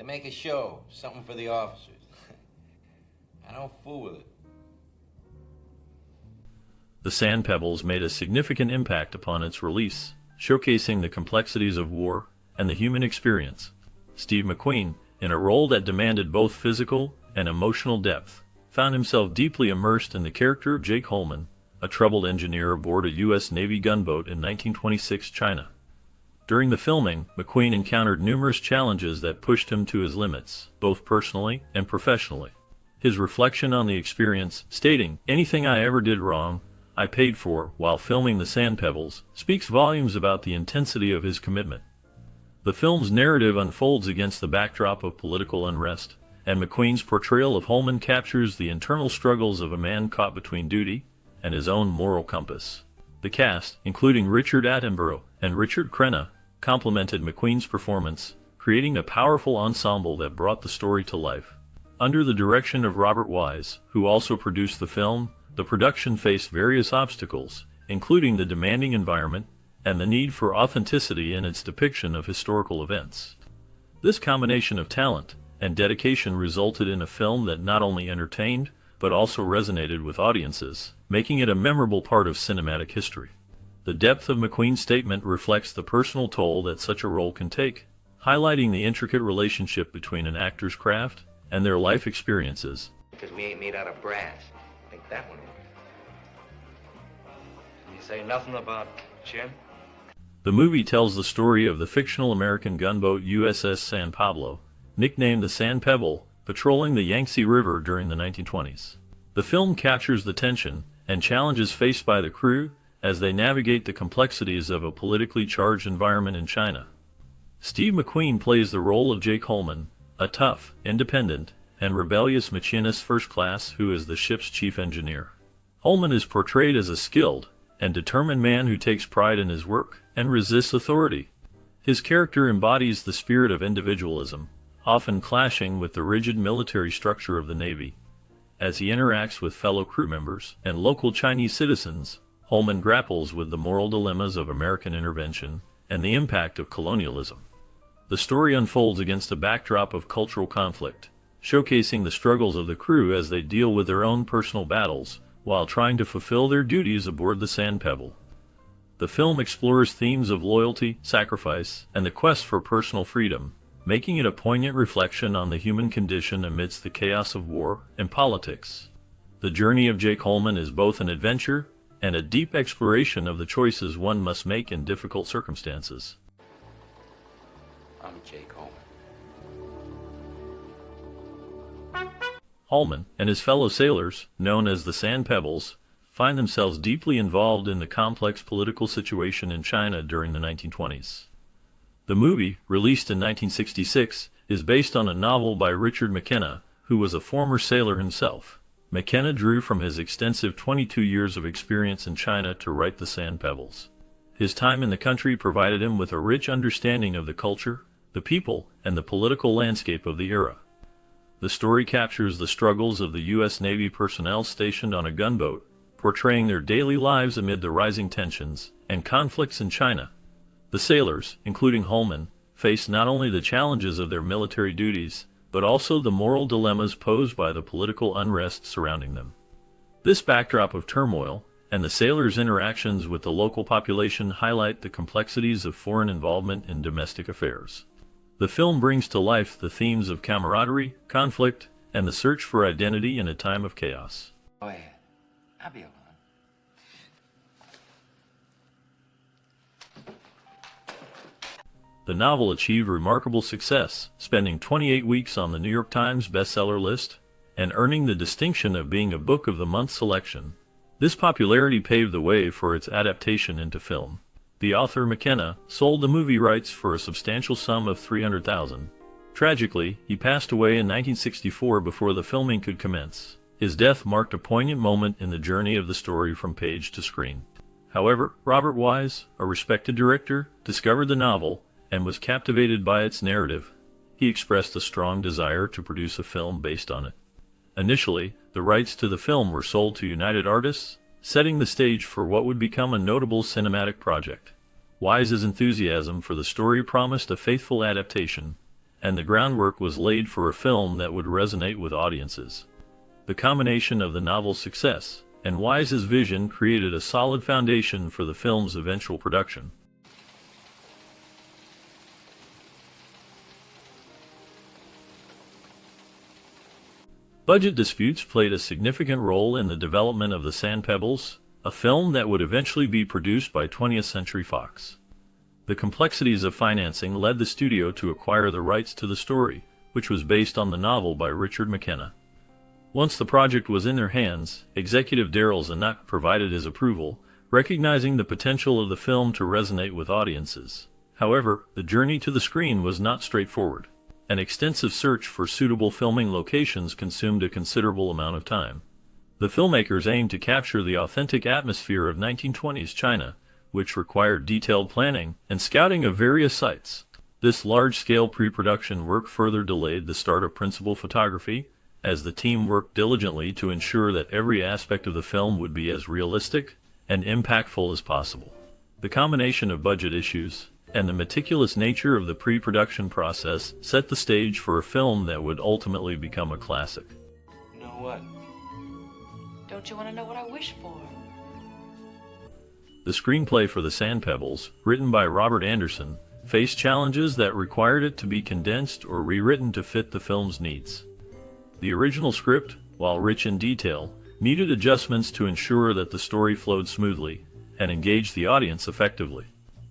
to make a show, something for the officers. I don't fool with it. The Sand Pebbles made a significant impact upon its release, showcasing the complexities of war and the human experience. Steve McQueen, in a role that demanded both physical and emotional depth, found himself deeply immersed in the character of Jake Holman, a troubled engineer aboard a U.S. Navy gunboat in 1926 China. During the filming, McQueen encountered numerous challenges that pushed him to his limits, both personally and professionally. His reflection on the experience, stating, "Anything I ever did wrong, I paid for," while filming the Sand Pebbles, speaks volumes about the intensity of his commitment. The film's narrative unfolds against the backdrop of political unrest, and McQueen's portrayal of Holman captures the internal struggles of a man caught between duty and his own moral compass. The cast, including Richard Attenborough and Richard Crenna, complemented McQueen's performance, creating a powerful ensemble that brought the story to life. Under the direction of Robert Wise, who also produced the film, the production faced various obstacles, including the demanding environment and the need for authenticity in its depiction of historical events. This combination of talent and dedication resulted in a film that not only entertained, but also resonated with audiences, making it a memorable part of cinematic history. The depth of McQueen's statement reflects the personal toll that such a role can take, highlighting the intricate relationship between an actor's craft and their life experiences. Because we ain't made out of brass. Think that one over. You say nothing about Jim? The movie tells the story of the fictional American gunboat USS San Pablo, nicknamed the Sand Pebble, patrolling the Yangtze River during the 1920s. The film captures the tension and challenges faced by the crew as they navigate the complexities of a politically charged environment in China. Steve McQueen plays the role of Jake Holman, a tough, independent, and rebellious machinist first class who is the ship's chief engineer. Holman is portrayed as a skilled and determined man who takes pride in his work and resists authority. His character embodies the spirit of individualism, often clashing with the rigid military structure of the Navy. As he interacts with fellow crew members and local Chinese citizens, Holman grapples with the moral dilemmas of American intervention and the impact of colonialism. The story unfolds against a backdrop of cultural conflict, showcasing the struggles of the crew as they deal with their own personal battles while trying to fulfill their duties aboard the Sand Pebble. The film explores themes of loyalty, sacrifice, and the quest for personal freedom, making it a poignant reflection on the human condition amidst the chaos of war and politics. The journey of Jake Holman is both an adventure and a deep exploration of the choices one must make in difficult circumstances. I'm Jake Holman. Holman and his fellow sailors, known as the Sand Pebbles, find themselves deeply involved in the complex political situation in China during the 1920s. The movie, released in 1966, is based on a novel by Richard McKenna, who was a former sailor himself. McKenna drew from his extensive 22 years of experience in China to write The Sand Pebbles. His time in the country provided him with a rich understanding of the culture, the people, and the political landscape of the era. The story captures the struggles of the U.S. Navy personnel stationed on a gunboat, portraying their daily lives amid the rising tensions and conflicts in China. The sailors, including Holman, face not only the challenges of their military duties, but also the moral dilemmas posed by the political unrest surrounding them. This backdrop of turmoil and the sailors' interactions with the local population highlight the complexities of foreign involvement in domestic affairs. The film brings to life the themes of camaraderie, conflict, and the search for identity in a time of chaos. Go ahead. I'll be alone. The novel achieved remarkable success, spending 28 weeks on the New York Times bestseller list and earning the distinction of being a Book of the Month selection. This popularity paved the way for its adaptation into film. The author McKenna sold the movie rights for a substantial sum of $300,000. Tragically, he passed away in 1964 before the filming could commence. His death marked a poignant moment in the journey of the story from page to screen. However, Robert Wise, a respected director, discovered the novel and was captivated by its narrative. He expressed a strong desire to produce a film based on it. Initially, the rights to the film were sold to United Artists, setting the stage for what would become a notable cinematic project. Wise's enthusiasm for the story promised a faithful adaptation, and the groundwork was laid for a film that would resonate with audiences. The combination of the novel's success and Wise's vision created a solid foundation for the film's eventual production. Budget disputes played a significant role in the development of The Sand Pebbles, a film that would eventually be produced by 20th Century Fox. The complexities of financing led the studio to acquire the rights to the story, which was based on the novel by Richard McKenna. Once the project was in their hands, executive Daryl Zanuck provided his approval, recognizing the potential of the film to resonate with audiences. However, the journey to the screen was not straightforward. An extensive search for suitable filming locations consumed a considerable amount of time. The filmmakers aimed to capture the authentic atmosphere of 1920s China, which required detailed planning and scouting of various sites. This large-scale pre-production work further delayed the start of principal photography, as the team worked diligently to ensure that every aspect of the film would be as realistic and impactful as possible. The combination of budget issues and the meticulous nature of the pre-production process set the stage for a film that would ultimately become a classic. You know what? Don't you want to know what I wish for? The screenplay for The Sand Pebbles, written by Robert Anderson, faced challenges that required it to be condensed or rewritten to fit the film's needs. The original script, while rich in detail, needed adjustments to ensure that the story flowed smoothly and engaged the audience effectively.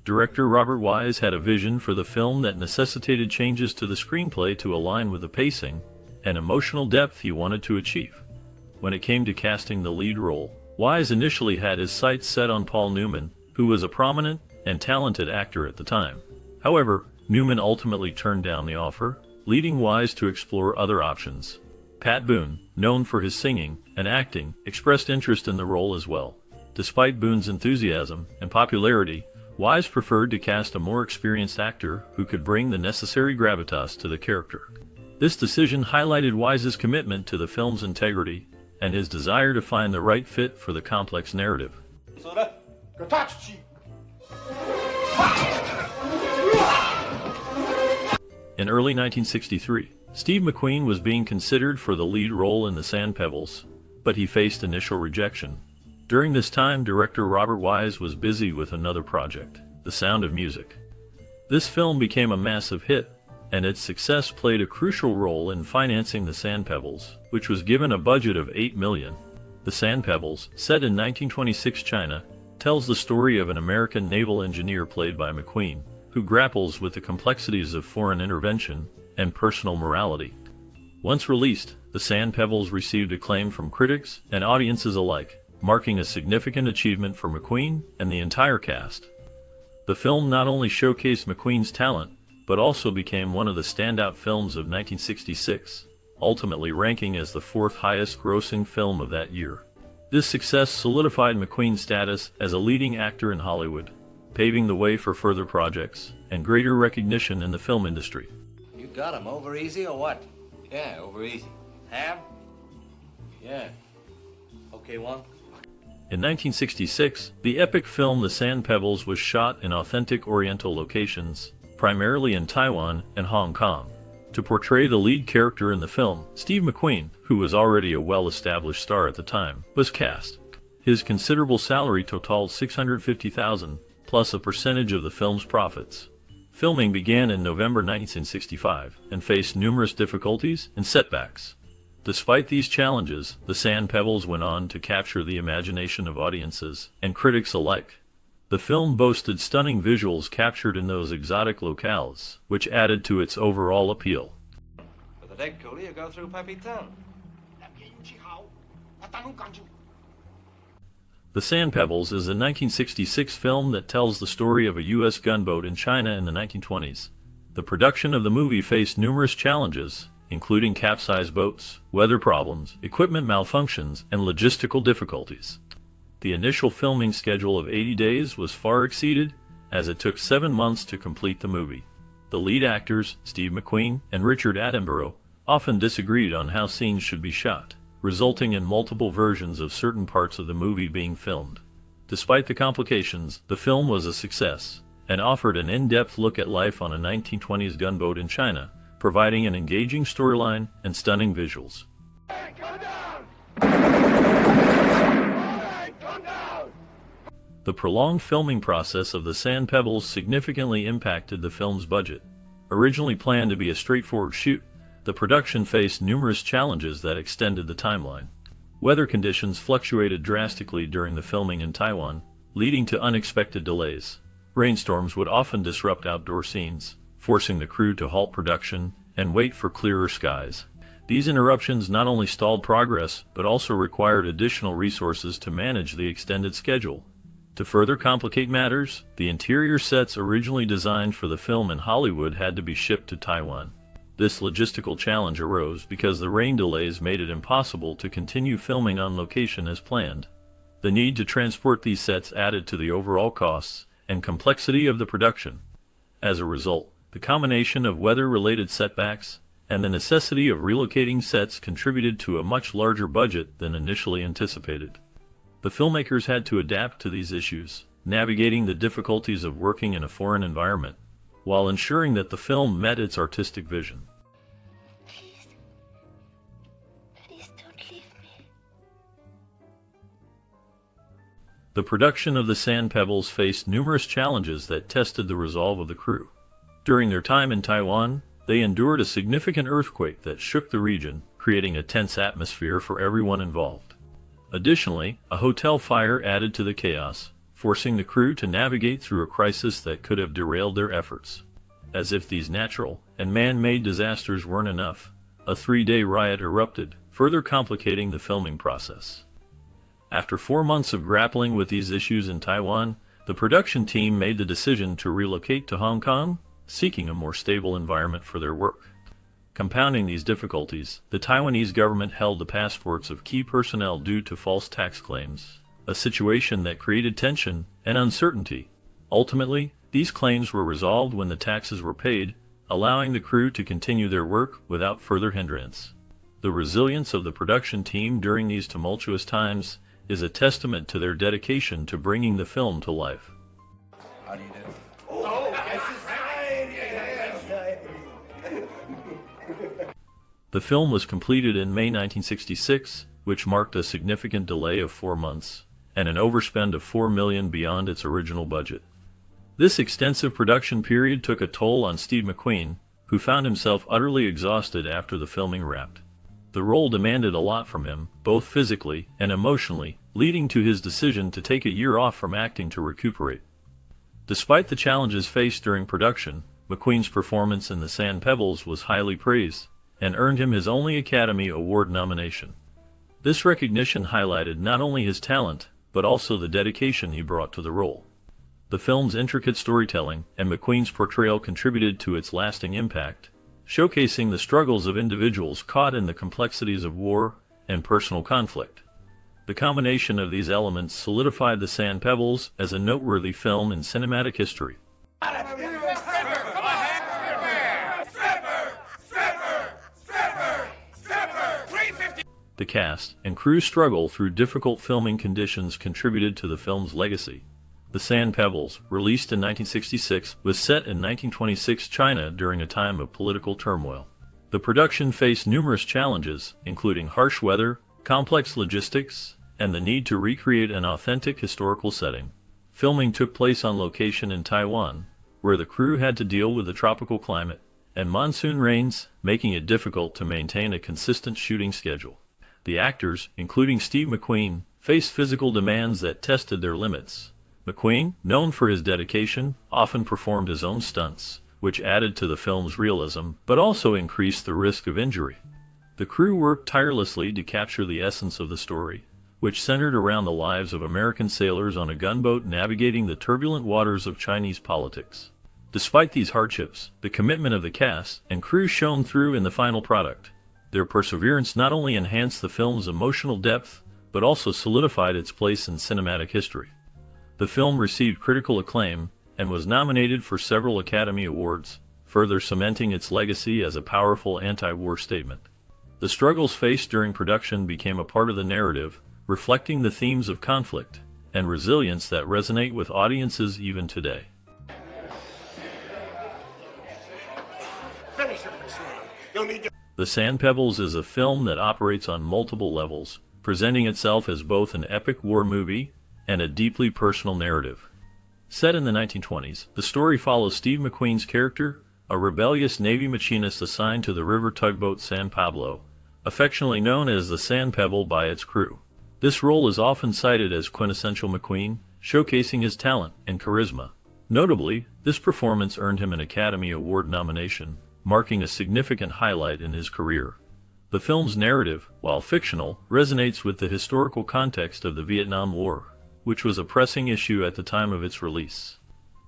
Director Robert Wise had a vision for the film that necessitated changes to the screenplay to align with the pacing and emotional depth he wanted to achieve. When it came to casting the lead role, Wise initially had his sights set on Paul Newman, who was a prominent and talented actor at the time. However, Newman ultimately turned down the offer, leading Wise to explore other options. Pat Boone, known for his singing and acting, expressed interest in the role as well. Despite Boone's enthusiasm and popularity, Wise preferred to cast a more experienced actor who could bring the necessary gravitas to the character. This decision highlighted Wise's commitment to the film's integrity and his desire to find the right fit for the complex narrative. In early 1963, Steve McQUEEN was being considered for the lead role in The Sand Pebbles, but he faced initial rejection. During this time, director Robert Wise was busy with another project, The Sound of Music. This film became a massive hit, and its success played a crucial role in financing The Sand Pebbles, which was given a budget of $8 million. The Sand Pebbles, set in 1926 China, tells the story of an American naval engineer played by McQueen, who grapples with the complexities of foreign intervention and personal morality. Once released, The Sand Pebbles received acclaim from critics and audiences alike, marking a significant achievement for McQueen and the entire cast. The film not only showcased McQueen's talent, but also became one of the standout films of 1966, ultimately ranking as the fourth highest-grossing film of that year. This success solidified McQueen's status as a leading actor in Hollywood, paving the way for further projects and greater recognition in the film industry. You got him over easy or what? Yeah, over easy. Ham? Yeah. Okay, one. In 1966, the epic film The Sand Pebbles was shot in authentic Oriental locations, primarily in Taiwan and Hong Kong. To portray the lead character in the film, Steve McQueen, who was already a well-established star at the time, was cast. His considerable salary totaled $650,000, plus a percentage of the film's profits. Filming began in November 1965 and faced numerous difficulties and setbacks. Despite these challenges, The Sand Pebbles went on to capture the imagination of audiences and critics alike. The film boasted stunning visuals captured in those exotic locales, which added to its overall appeal. With a deck coolie, you go through Peppy Town. The Sand Pebbles is a 1966 film that tells the story of a U.S. gunboat in China in the 1920s. The production of the movie faced numerous challenges, including capsized boats, weather problems, equipment malfunctions, and logistical difficulties. The initial filming schedule of 80 days was far exceeded, as it took 7 months to complete the movie. The lead actors, Steve McQueen and Richard Attenborough, often disagreed on how scenes should be shot, resulting in multiple versions of certain parts of the movie being filmed. Despite the complications, the film was a success, and offered an in-depth look at life on a 1920s gunboat in China, providing an engaging storyline and stunning visuals. The prolonged filming process of the Sand Pebbles significantly impacted the film's budget. Originally planned to be a straightforward shoot, the production faced numerous challenges that extended the timeline. Weather conditions fluctuated drastically during the filming in Taiwan, leading to unexpected delays. Rainstorms would often disrupt outdoor scenes, forcing the crew to halt production and wait for clearer skies. These interruptions not only stalled progress, but also required additional resources to manage the extended schedule. To further complicate matters, the interior sets originally designed for the film in Hollywood had to be shipped to Taiwan. This logistical challenge arose because the rain delays made it impossible to continue filming on location as planned. The need to transport these sets added to the overall costs and complexity of the production. As a result, the combination of weather-related setbacks and the necessity of relocating sets contributed to a much larger budget than initially anticipated. The filmmakers had to adapt to these issues, navigating the difficulties of working in a foreign environment, while ensuring that the film met its artistic vision. Please don't leave me. The production of the Sand Pebbles faced numerous challenges that tested the resolve of the crew. During their time in Taiwan, they endured a significant earthquake that shook the region, creating a tense atmosphere for everyone involved. Additionally, a hotel fire added to the chaos, forcing the crew to navigate through a crisis that could have derailed their efforts. As if these natural and man-made disasters weren't enough, a 3-day riot erupted, further complicating the filming process. After 4 months of grappling with these issues in Taiwan, the production team made the decision to relocate to Hong Kong, seeking a more stable environment for their work. Compounding these difficulties, the Taiwanese government held the passports of key personnel due to false tax claims, a situation that created tension and uncertainty. Ultimately, these claims were resolved when the taxes were paid, allowing the crew to continue their work without further hindrance. The resilience of the production team during these tumultuous times is a testament to their dedication to bringing the film to life. How do you do? The film was completed in May 1966, which marked a significant delay of 4 months, and an overspend of $4 million beyond its original budget. This extensive production period took a toll on Steve McQUEEN, who found himself utterly exhausted after the filming wrapped. The role demanded a lot from him, both physically and emotionally, leading to his decision to take a year off from acting to recuperate. Despite the challenges faced during production, McQueen's performance in The Sand Pebbles was highly praised, and earned him his only Academy Award nomination. This recognition highlighted not only his talent, but also the dedication he brought to the role. The film's intricate storytelling and McQueen's portrayal contributed to its lasting impact, showcasing the struggles of individuals caught in the complexities of war and personal conflict. The combination of these elements solidified The Sand Pebbles as a noteworthy film in cinematic history. The cast and crew struggle through difficult filming conditions contributed to the film's legacy. The Sand Pebbles, released in 1966, was set in 1926 China during a time of political turmoil. The production faced numerous challenges, including harsh weather, complex logistics, and the need to recreate an authentic historical setting. Filming took place on location in Taiwan, where the crew had to deal with the tropical climate and monsoon rains, making it difficult to maintain a consistent shooting schedule. The actors, including Steve McQueen, faced physical demands that tested their limits. McQueen, known for his dedication, often performed his own stunts, which added to the film's realism, but also increased the risk of injury. The crew worked tirelessly to capture the essence of the story, which centered around the lives of American sailors on a gunboat navigating the turbulent waters of Chinese politics. Despite these hardships, the commitment of the cast and crew shone through in the final product. Their perseverance not only enhanced the film's emotional depth, but also solidified its place in cinematic history. The film received critical acclaim and was nominated for several Academy Awards, further cementing its legacy as a powerful anti-war statement. The struggles faced during production became a part of the narrative, reflecting the themes of conflict and resilience that resonate with audiences even today. Finish it, Miss Lee. The Sand Pebbles is a film that operates on multiple levels, presenting itself as both an epic war movie and a deeply personal narrative. Set in the 1920s, the story follows Steve McQueen's character, a rebellious Navy machinist assigned to the river tugboat San Pablo, affectionately known as the Sand Pebble by its crew. This role is often cited as quintessential McQueen, showcasing his talent and charisma. Notably, this performance earned him an Academy Award nomination, marking a significant highlight in his career. The film's narrative, while fictional, resonates with the historical context of the Vietnam War, which was a pressing issue at the time of its release.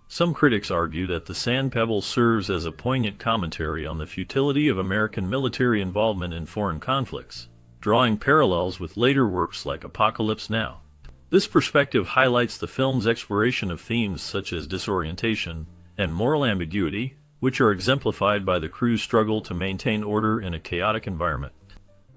Some critics argue that The Sand Pebble serves as a poignant commentary on the futility of American military involvement in foreign conflicts, drawing parallels with later works like Apocalypse Now. This perspective highlights the film's exploration of themes such as disorientation and moral ambiguity, which are exemplified by the crew's struggle to maintain order in a chaotic environment.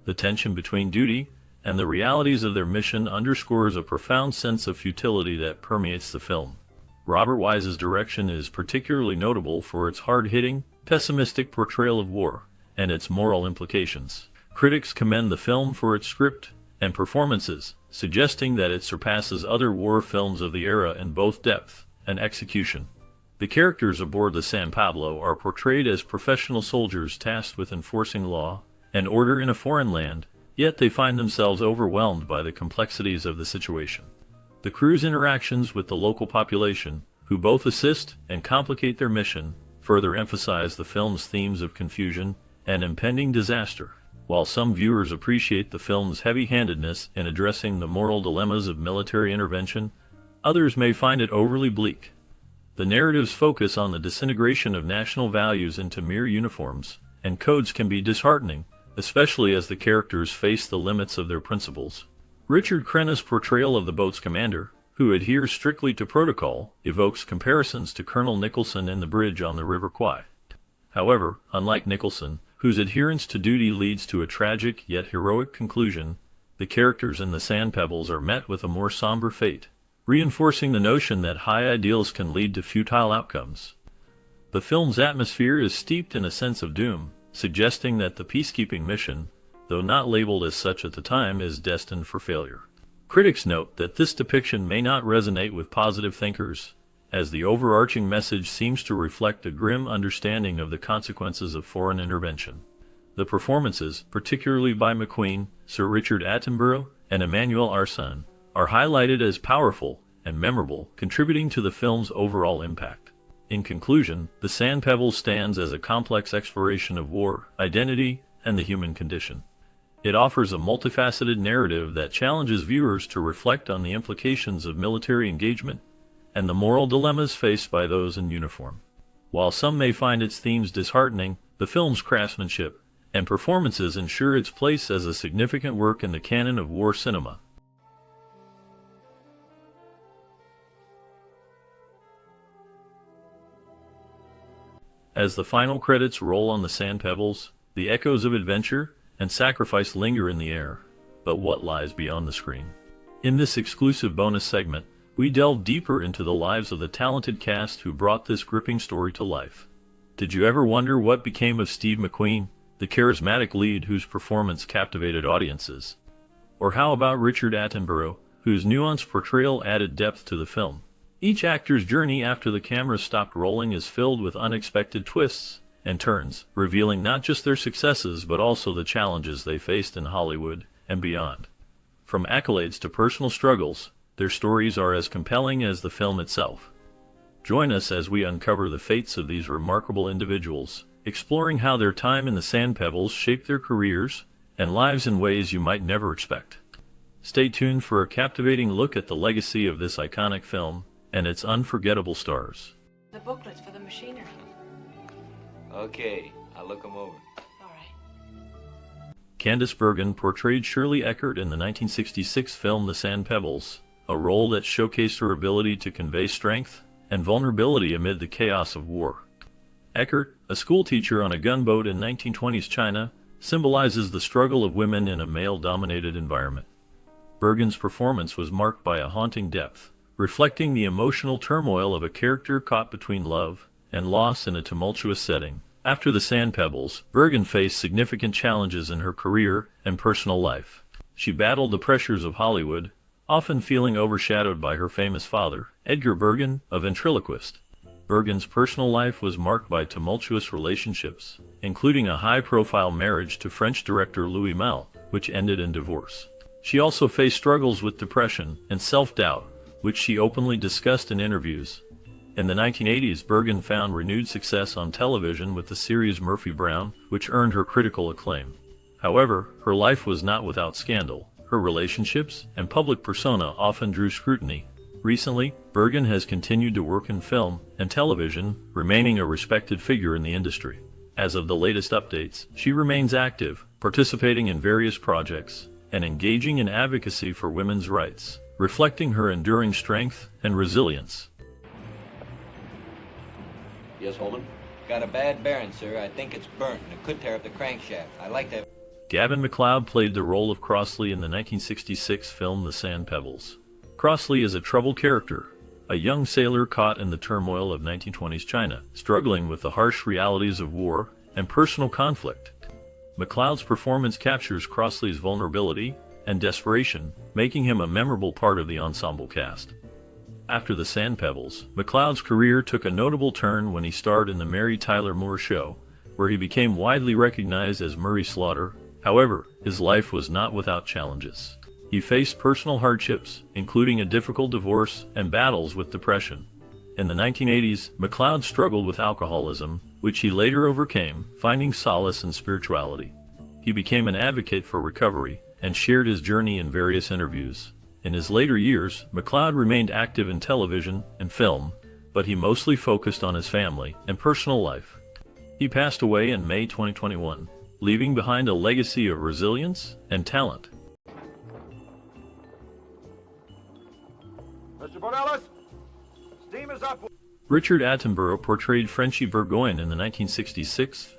The tension between duty and the realities of their mission underscores a profound sense of futility that permeates the film. Robert Wise's direction is particularly notable for its hard-hitting, pessimistic portrayal of war and its moral implications. Critics commend the film for its script and performances, suggesting that it surpasses other war films of the era in both depth and execution. The characters aboard the San Pablo are portrayed as professional soldiers tasked with enforcing law and order in a foreign land, yet they find themselves overwhelmed by the complexities of the situation. The crew's interactions with the local population, who both assist and complicate their mission, further emphasize the film's themes of confusion and impending disaster. While some viewers appreciate the film's heavy-handedness in addressing the moral dilemmas of military intervention, others may find it overly bleak. The narrative's focus on the disintegration of national values into mere uniforms and codes can be disheartening, especially as the characters face the limits of their principles. Richard Crenna's portrayal of the boat's commander, who adheres strictly to protocol, evokes comparisons to Colonel Nicholson in The Bridge on the River Kwai. However, unlike Nicholson, whose adherence to duty leads to a tragic yet heroic conclusion, the characters in The Sand Pebbles are met with a more somber fate, reinforcing the notion that high ideals can lead to futile outcomes. The film's atmosphere is steeped in a sense of doom, suggesting that the peacekeeping mission, though not labeled as such at the time, is destined for failure. Critics note that this depiction may not resonate with positive thinkers, as the overarching message seems to reflect a grim understanding of the consequences of foreign intervention. The performances, particularly by McQueen, Sir Richard Attenborough, and Emmanuel Arsène, are highlighted as powerful and memorable, contributing to the film's overall impact. In conclusion, The Sand Pebbles stands as a complex exploration of war, identity, and the human condition. It offers a multifaceted narrative that challenges viewers to reflect on the implications of military engagement and the moral dilemmas faced by those in uniform. While some may find its themes disheartening, the film's craftsmanship and performances ensure its place as a significant work in the canon of war cinema. As the final credits roll on The Sand Pebbles, the echoes of adventure and sacrifice linger in the air. But what lies beyond the screen? In this exclusive bonus segment, we delve deeper into the lives of the talented cast who brought this gripping story to life. Did you ever wonder what became of Steve McQueen, the charismatic lead whose performance captivated audiences? Or how about Richard Attenborough, whose nuanced portrayal added depth to the film? Each actor's journey after the camera stopped rolling is filled with unexpected twists and turns, revealing not just their successes but also the challenges they faced in Hollywood and beyond. From accolades to personal struggles, their stories are as compelling as the film itself. Join us as we uncover the fates of these remarkable individuals, exploring how their time in the Sand Pebbles shaped their careers and lives in ways you might never expect. Stay tuned for a captivating look at the legacy of this iconic film and its unforgettable stars. The booklets for the machinery. Okay, I'll look them over. All right. Candice Bergen portrayed Shirley Eckert in the 1966 film The Sand Pebbles, a role that showcased her ability to convey strength and vulnerability amid the chaos of war. Eckert, a schoolteacher on a gunboat in 1920s China, symbolizes the struggle of women in a male-dominated environment. Bergen's performance was marked by a haunting depth, reflecting the emotional turmoil of a character caught between love and loss in a tumultuous setting. After the Sand Pebbles, Bergen faced significant challenges in her career and personal life. She battled the pressures of Hollywood, often feeling overshadowed by her famous father, Edgar Bergen, a ventriloquist. Bergen's personal life was marked by tumultuous relationships, including a high-profile marriage to French director Louis Malle, which ended in divorce. She also faced struggles with depression and self-doubt, which she openly discussed in interviews. In the 1980s, Bergen found renewed success on television with the series Murphy Brown, which earned her critical acclaim. However, her life was not without scandal. Her relationships and public persona often drew scrutiny. Recently, Bergen has continued to work in film and television, remaining a respected figure in the industry. As of the latest updates, she remains active, participating in various projects, and engaging in advocacy for women's rights, reflecting her enduring strength and resilience. Yes, Holman? Got a bad bearing, sir. I think it's burnt and it could tear up the crankshaft. I'd like to... Gavin MacLeod played the role of Crossley in the 1966 film The Sand Pebbles. Crossley is a troubled character, a young sailor caught in the turmoil of 1920s China, struggling with the harsh realities of war and personal conflict. MacLeod's performance captures Crossley's vulnerability and desperation, making him a memorable part of the ensemble cast. After The Sand Pebbles, MacLeod's career took a notable turn when he starred in The Mary Tyler Moore Show, where he became widely recognized as Murray Slaughter. However, his life was not without challenges. He faced personal hardships, including a difficult divorce and battles with depression. In the 1980s, MacLeod struggled with alcoholism, which he later overcame, finding solace in spirituality. He became an advocate for recovery and shared his journey in various interviews. In his later years, MacLeod remained active in television and film, but he mostly focused on his family and personal life. He passed away in May 2021, leaving behind a legacy of resilience and talent. Mr. Borellis, steam is up. Richard Attenborough portrayed Frenchie Burgoyne in the 1966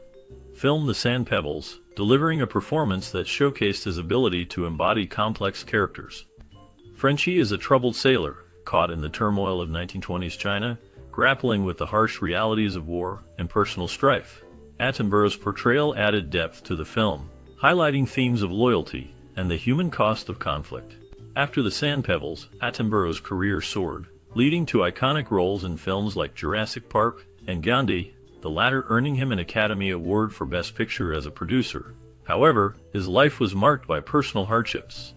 film The Sand Pebbles, delivering a performance that showcased his ability to embody complex characters. Frenchie is a troubled sailor, caught in the turmoil of 1920s China, grappling with the harsh realities of war and personal strife. Attenborough's portrayal added depth to the film, highlighting themes of loyalty and the human cost of conflict. After The Sand Pebbles, Attenborough's career soared, leading to iconic roles in films like Jurassic Park and Gandhi, the latter earning him an Academy Award for Best Picture as a producer. However, his life was marked by personal hardships.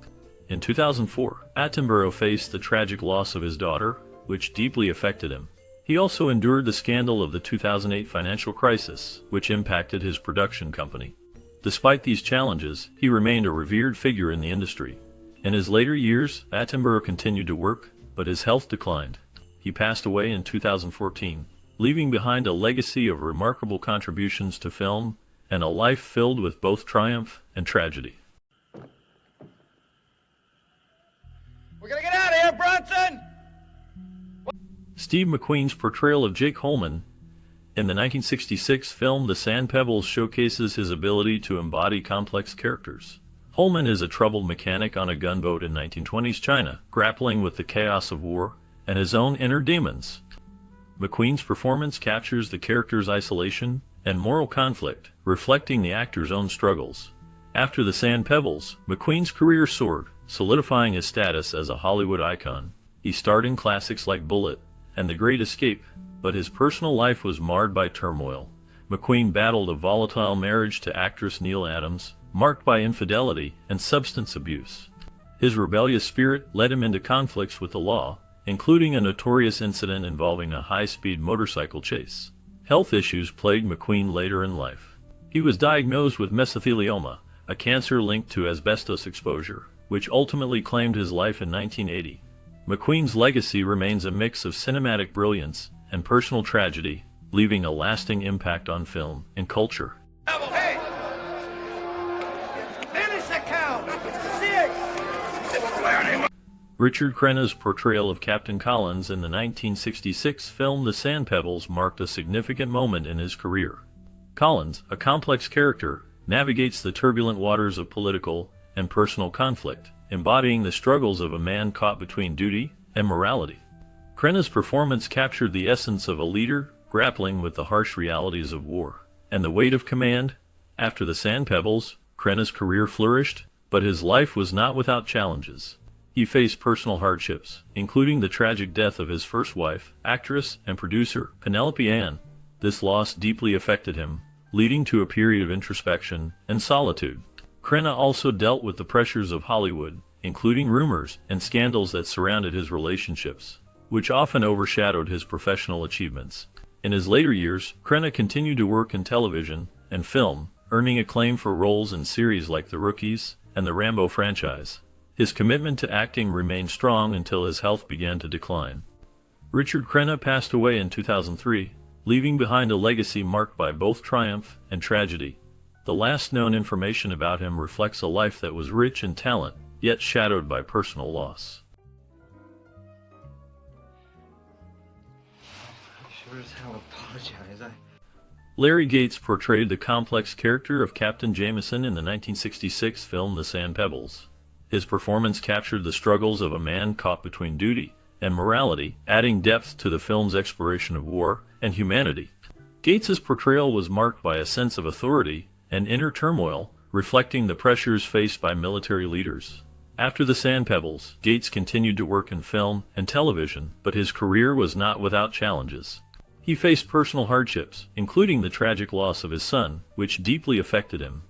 In 2004, Attenborough faced the tragic loss of his daughter, which deeply affected him. He also endured the scandal of the 2008 financial crisis, which impacted his production company. Despite these challenges, he remained a revered figure in the industry. In his later years, Attenborough continued to work, but his health declined. He passed away in 2014, leaving behind a legacy of remarkable contributions to film and a life filled with both triumph and tragedy. We're gonna get out of here, Bronson! Steve McQueen's portrayal of Jake Holman in the 1966 film The Sand Pebbles showcases his ability to embody complex characters. Holman is a troubled mechanic on a gunboat in 1920s China, grappling with the chaos of war and his own inner demons. McQueen's performance captures the character's isolation and moral conflict, reflecting the actor's own struggles. After The Sand Pebbles, McQueen's career soared, solidifying his status as a Hollywood icon. He starred in classics like Bullitt and The Great Escape, but his personal life was marred by turmoil. McQueen battled a volatile marriage to actress Neil Adams, marked by infidelity and substance abuse. His rebellious spirit led him into conflicts with the law, including a notorious incident involving a high-speed motorcycle chase. Health issues plagued McQueen later in life. He was diagnosed with mesothelioma, a cancer linked to asbestos exposure, which ultimately claimed his life in 1980. McQueen's legacy remains a mix of cinematic brilliance and personal tragedy, leaving a lasting impact on film and culture. Hey! Finish the count! 6! Richard Crenna's portrayal of Captain Collins in the 1966 film The Sand Pebbles marked a significant moment in his career. Collins, a complex character, navigates the turbulent waters of political and personal conflict, embodying the struggles of a man caught between duty and morality. Crenna's performance captured the essence of a leader grappling with the harsh realities of war. and The Weight of Command. After The Sand Pebbles, Crenna's career flourished, but his life was not without challenges. He faced personal hardships, including the tragic death of his first wife, actress and producer Penelope Ann. This loss deeply affected him, leading to a period of introspection and solitude. Crenna also dealt with the pressures of Hollywood, including rumors and scandals that surrounded his relationships, which often overshadowed his professional achievements. In his later years, Crenna continued to work in television and film, earning acclaim for roles in series like The Rookies and the Rambo franchise. His commitment to acting remained strong until his health began to decline. Richard Crenna passed away in 2003, leaving behind a legacy marked by both triumph and tragedy. The last known information about him reflects a life that was rich in talent, yet shadowed by personal loss. Sure as hell apologize. Larry Gates portrayed the complex character of Captain Jameson in the 1966 film The Sand Pebbles. His performance captured the struggles of a man caught between duty and morality, adding depth to the film's exploration of war and humanity. Gates's portrayal was marked by a sense of authority and inner turmoil, reflecting the pressures faced by military leaders. After The Sand Pebbles, Gates continued to work in film and television, but his career was not without challenges. He faced personal hardships, including the tragic loss of his son, which deeply affected him.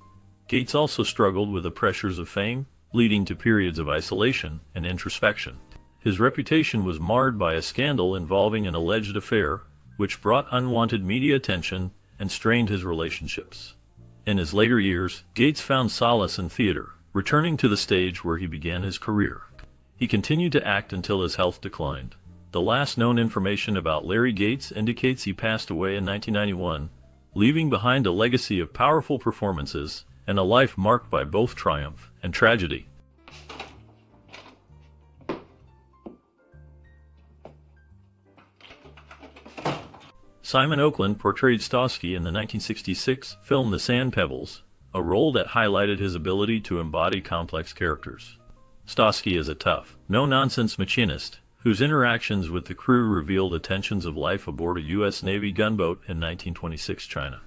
Gates also struggled with the pressures of fame, leading to periods of isolation and introspection. His reputation was marred by a scandal involving an alleged affair, which brought unwanted media attention and strained his relationships. In his later years, Gates found solace in theater, returning to the stage where he began his career. He continued to act until his health declined. The last known information about Larry Gates indicates he passed away in 1991, leaving behind a legacy of powerful performances and a life marked by both triumph and tragedy. Simon Oakland portrayed Starsky in the 1966 film The Sand Pebbles, a role that highlighted his ability to embody complex characters. Starsky is a tough, no-nonsense machinist whose interactions with the crew reveal the tensions of life aboard a U.S. Navy gunboat in 1926 China.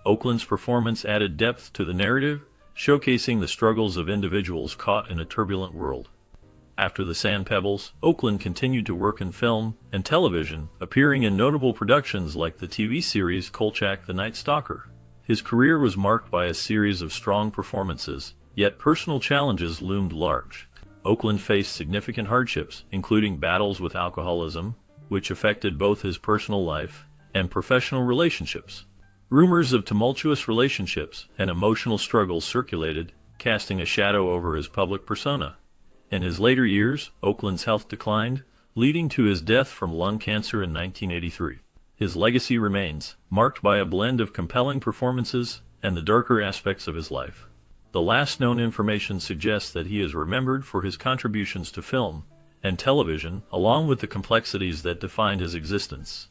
Oakland's performance added depth to the narrative, showcasing the struggles of individuals caught in a turbulent world. After The Sand Pebbles, Oakland continued to work in film and television, appearing in notable productions like the TV series Kolchak the Night Stalker. His career was marked by a series of strong performances, yet personal challenges loomed large. Oakland faced significant hardships, including battles with alcoholism, which affected both his personal life and professional relationships. Rumors of tumultuous relationships and emotional struggles circulated, casting a shadow over his public persona. In his later years, Oakland's health declined, leading to his death from lung cancer in 1983. His legacy remains, marked by a blend of compelling performances and the darker aspects of his life. The last known information suggests that he is remembered for his contributions to film and television, along with the complexities that defined his existence.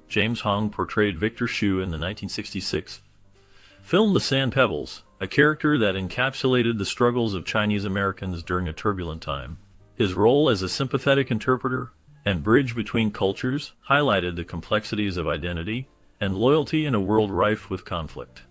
James Hong portrayed Victor Hsu in the 1966 film The Sand Pebbles, a character that encapsulated the struggles of Chinese Americans during a turbulent time. His role as a sympathetic interpreter and bridge between cultures highlighted the complexities of identity and loyalty in a world rife with conflict.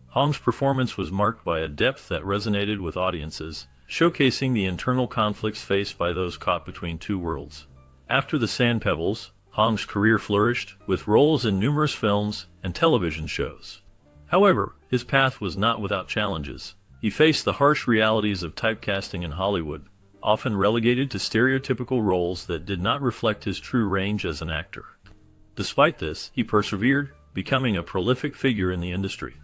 Hong's performance was marked by a depth that resonated with audiences, showcasing the internal conflicts faced by those caught between two worlds. After The Sand Pebbles, Hong's career flourished, with roles in numerous films and television shows. However, his path was not without challenges. He faced the harsh realities of typecasting in Hollywood, often relegated to stereotypical roles that did not reflect his true range as an actor. Despite this, he persevered, becoming a prolific figure in the industry.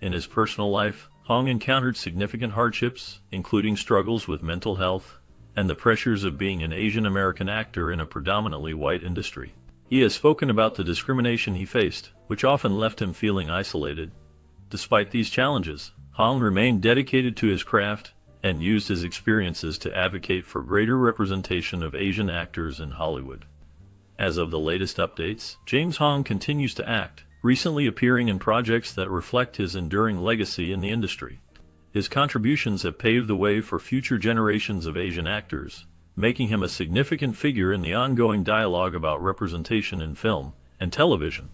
In his personal life, Hong encountered significant hardships, including struggles with mental health and the pressures of being an Asian American actor in a predominantly white industry. He has spoken about the discrimination he faced, which often left him feeling isolated. Despite these challenges, Hong remained dedicated to his craft and used his experiences to advocate for greater representation of Asian actors in Hollywood. As of the latest updates, James Hong continues to act, recently appearing in projects that reflect his enduring legacy in the industry. His contributions have paved the way for future generations of Asian actors, making him a significant figure in the ongoing dialogue about representation in film and television.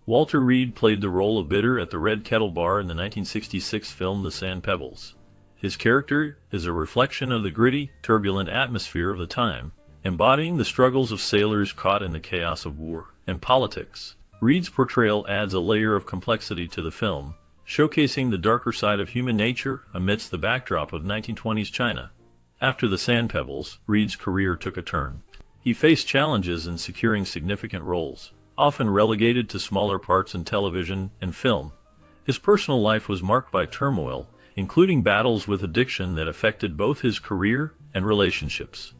Walter Reed played the role of Bitter at the Red Kettle Bar in the 1966 film The Sand Pebbles. His character is a reflection of the gritty, turbulent atmosphere of the time, embodying the struggles of sailors caught in the chaos of war and politics. Reed's portrayal adds a layer of complexity to the film, showcasing the darker side of human nature amidst the backdrop of 1920s China. After The Sand Pebbles, Reed's career took a turn. He faced challenges in securing significant roles, often relegated to smaller parts in television and film. His personal life was marked by turmoil, including battles with addiction that affected both his career and relationships.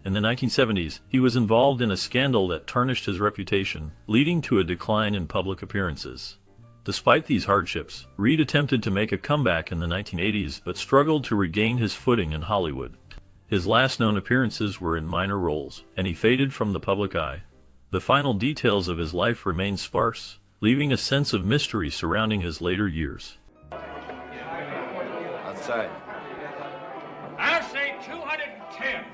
In the 1970s, he was involved in a scandal that tarnished his reputation, leading to a decline in public appearances. Despite these hardships, Reed attempted to make a comeback in the 1980s but struggled to regain his footing in Hollywood. His last known appearances were in minor roles, and he faded from the public eye. The final details of his life remain sparse, leaving a sense of mystery surrounding his later years. Outside. I'll say 210.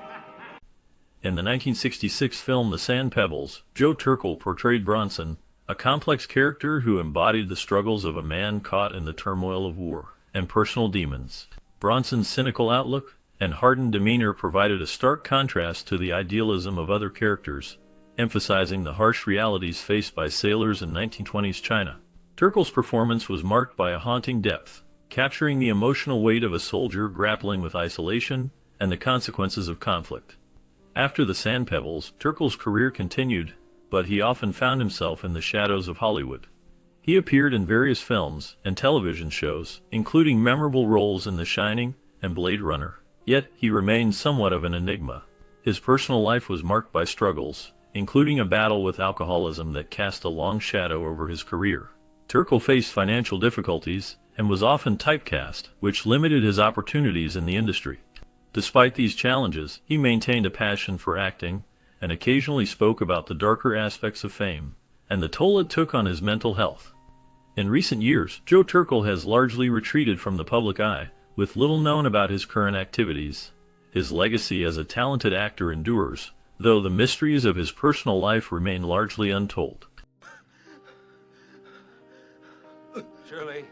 In the 1966 film The Sand Pebbles, Joe Turkel portrayed Bronson, a complex character who embodied the struggles of a man caught in the turmoil of war and personal demons. Bronson's cynical outlook and hardened demeanor provided a stark contrast to the idealism of other characters, emphasizing the harsh realities faced by sailors in 1920s China. Turkel's performance was marked by a haunting depth, capturing the emotional weight of a soldier grappling with isolation and the consequences of conflict. After The Sand Pebbles, Turkel's career continued, but he often found himself in the shadows of Hollywood. He appeared in various films and television shows, including memorable roles in The Shining and Blade Runner. Yet, he remained somewhat of an enigma. His personal life was marked by struggles, including a battle with alcoholism that cast a long shadow over his career. Turkel faced financial difficulties and was often typecast, which limited his opportunities in the industry. Despite these challenges, he maintained a passion for acting and occasionally spoke about the darker aspects of fame and the toll it took on his mental health. In recent years, Joe Turkel has largely retreated from the public eye, with little known about his current activities. His legacy as a talented actor endures, though the mysteries of his personal life remain largely untold. Shirley,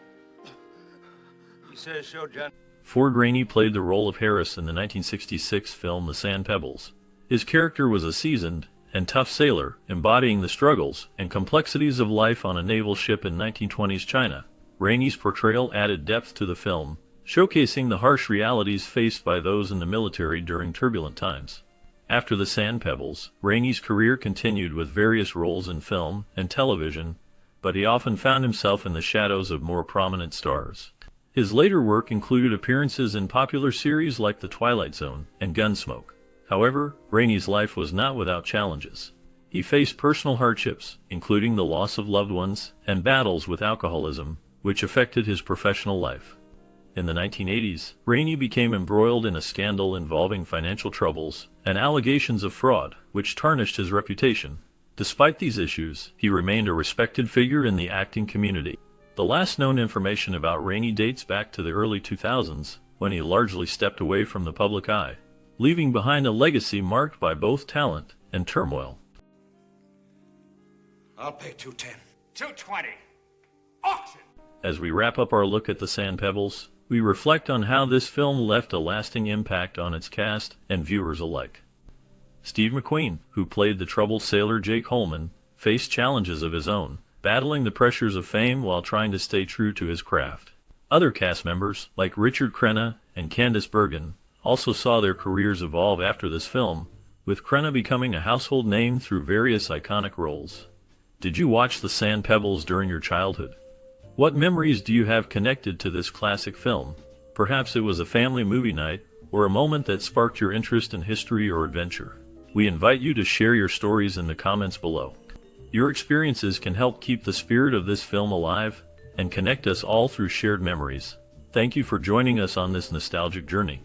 he says show John. Ford Rainey played the role of Harris in the 1966 film The Sand Pebbles. His character was a seasoned and tough sailor, embodying the struggles and complexities of life on a naval ship in 1920s China. Rainey's portrayal added depth to the film, showcasing the harsh realities faced by those in the military during turbulent times. After The Sand Pebbles, Rainey's career continued with various roles in film and television, but he often found himself in the shadows of more prominent stars. His later work included appearances in popular series like The Twilight Zone and Gunsmoke. However, Rainey's life was not without challenges. He faced personal hardships, including the loss of loved ones and battles with alcoholism, which affected his professional life. In the 1980s, Rainey became embroiled in a scandal involving financial troubles and allegations of fraud, which tarnished his reputation. Despite these issues, he remained a respected figure in the acting community. The last known information about Rainey dates back to the early 2000s, when he largely stepped away from the public eye, leaving behind a legacy marked by both talent and turmoil. I'll pay 210. 220. Auction. As we wrap up our look at The Sand Pebbles, we reflect on how this film left a lasting impact on its cast and viewers alike. Steve McQUEEN, who played the troubled sailor Jake Holman, faced challenges of his own, battling the pressures of fame while trying to stay true to his craft. Other cast members, like Richard Crenna and Candice Bergen, also saw their careers evolve after this film, with Crenna becoming a household name through various iconic roles. Did you watch The Sand Pebbles during your childhood? What memories do you have connected to this classic film? Perhaps it was a family movie night, or a moment that sparked your interest in history or adventure. We invite you to share your stories in the comments below. Your experiences can help keep the spirit of this film alive and connect us all through shared memories. Thank you for joining us on this nostalgic journey.